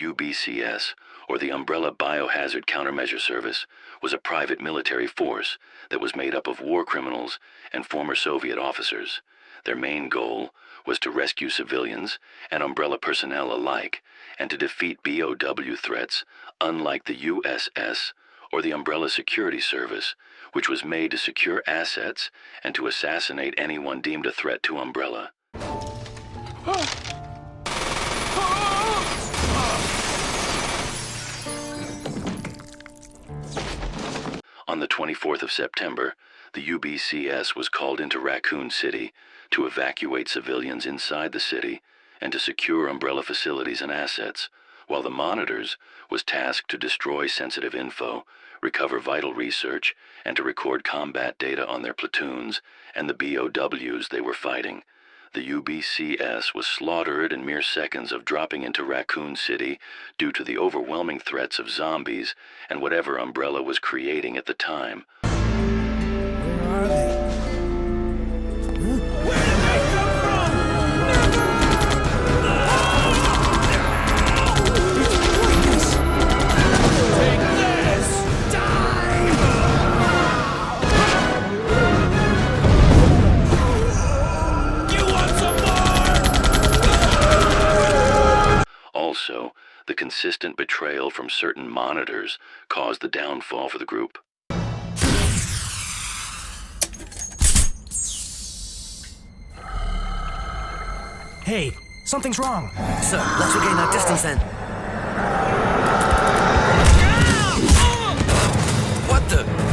U.B.C.S., or the Umbrella Biohazard Countermeasure Service, was a private military force that was made up of war criminals and former Soviet officers. Their main goal was to rescue civilians and Umbrella personnel alike, and to defeat BOW threats, unlike the U.S.S. or the Umbrella Security Service, which was made to secure assets and to assassinate anyone deemed a threat to Umbrella. On the 24th of September, the U.B.C.S. was called into Raccoon City to evacuate civilians inside the city and to secure Umbrella facilities and assets, while the Monitors was tasked to destroy sensitive info, recover vital research, and to record combat data on their platoons and the BOWs they were fighting. The U.B.C.S. was slaughtered in mere seconds of dropping into Raccoon City due to the overwhelming threats of zombies and whatever Umbrella was creating at the time. Where are they? Also, the consistent betrayal from certain Monitors caused the downfall for the group. Hey, something's wrong. Sir, let's regain our distance then. What the?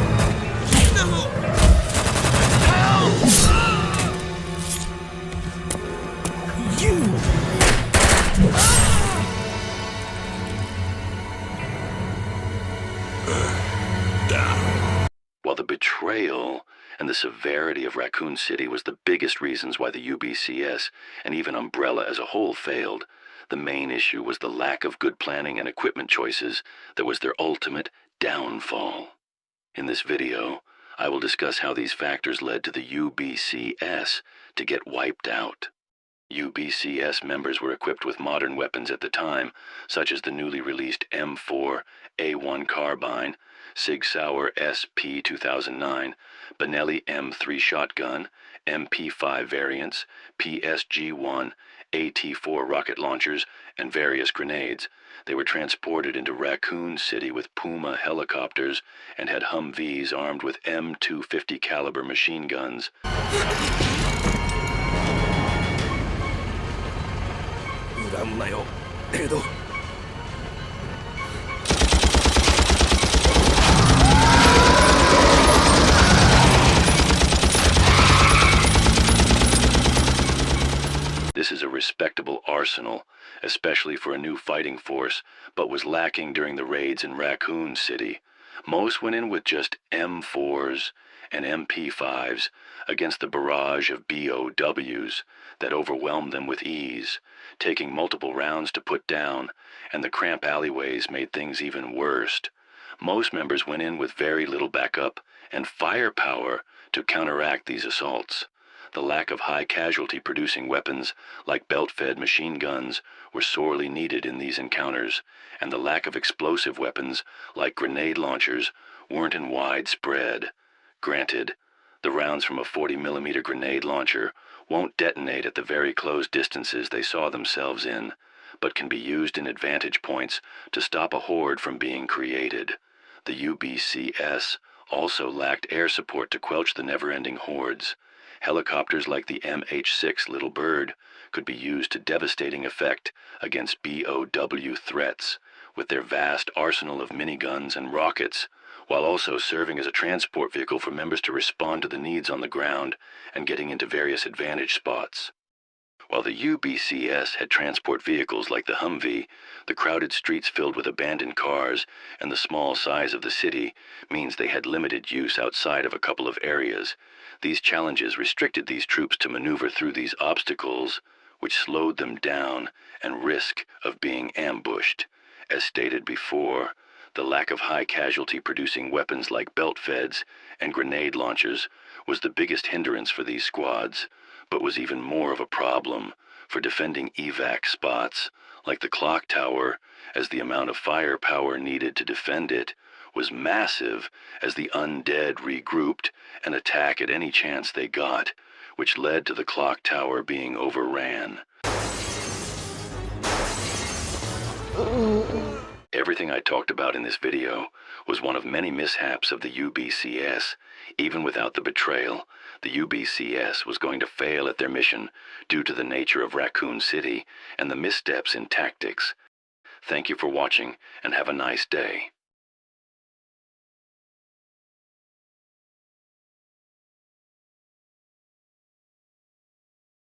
While the betrayal and the severity of Raccoon City was the biggest reasons why the U.B.C.S. and even Umbrella as a whole failed, the main issue was the lack of good planning and equipment choices that was their ultimate downfall. In this video, I will discuss how these factors led to the U.B.C.S. to get wiped out. U.B.C.S. members were equipped with modern weapons at the time, such as the newly released M4A1 carbine, Sig Sauer SP 2009, Benelli M3 shotgun, MP5 variants, PSG-1, AT-4 rocket launchers, and various grenades. They were transported into Raccoon City with Puma helicopters and had Humvees armed with M250 caliber machine guns. This is a respectable arsenal, especially for a new fighting force, but was lacking during the raids in Raccoon City. Most went in with just M4s and MP5s against the barrage of BOWs that overwhelmed them with ease, taking multiple rounds to put down, and the cramped alleyways made things even worse. Most members went in with very little backup and firepower to counteract these assaults. The lack of high casualty producing weapons like belt-fed machine guns were sorely needed in these encounters, and the lack of explosive weapons like grenade launchers weren't in widespread. Granted, the rounds from a 40mm grenade launcher won't detonate at the very close distances they saw themselves in, but can be used in advantage points to stop a horde from being created. The U.B.C.S. also lacked air support to quelch the never-ending hordes. Helicopters like the MH-6 Little Bird could be used to devastating effect against BOW threats with their vast arsenal of miniguns and rockets, while also serving as a transport vehicle for members to respond to the needs on the ground and getting into various advantage spots. While the U.B.C.S. had transport vehicles like the Humvee, the crowded streets filled with abandoned cars and the small size of the city means they had limited use outside of a couple of areas. These challenges restricted these troops to maneuver through these obstacles, which slowed them down and risk of being ambushed. As stated before, the lack of high casualty producing weapons like belt feds and grenade launchers was the biggest hindrance for these squads, but was even more of a problem for defending evac spots like the clock tower, as the amount of firepower needed to defend it was massive as the undead regrouped and attack at any chance they got, which led to the clock tower being overran. Everything I talked about in this video was one of many mishaps of the U.B.C.S. Even without the betrayal, the U.B.C.S. was going to fail at their mission due to the nature of Raccoon City and the missteps in tactics. Thank you for watching and have a nice day.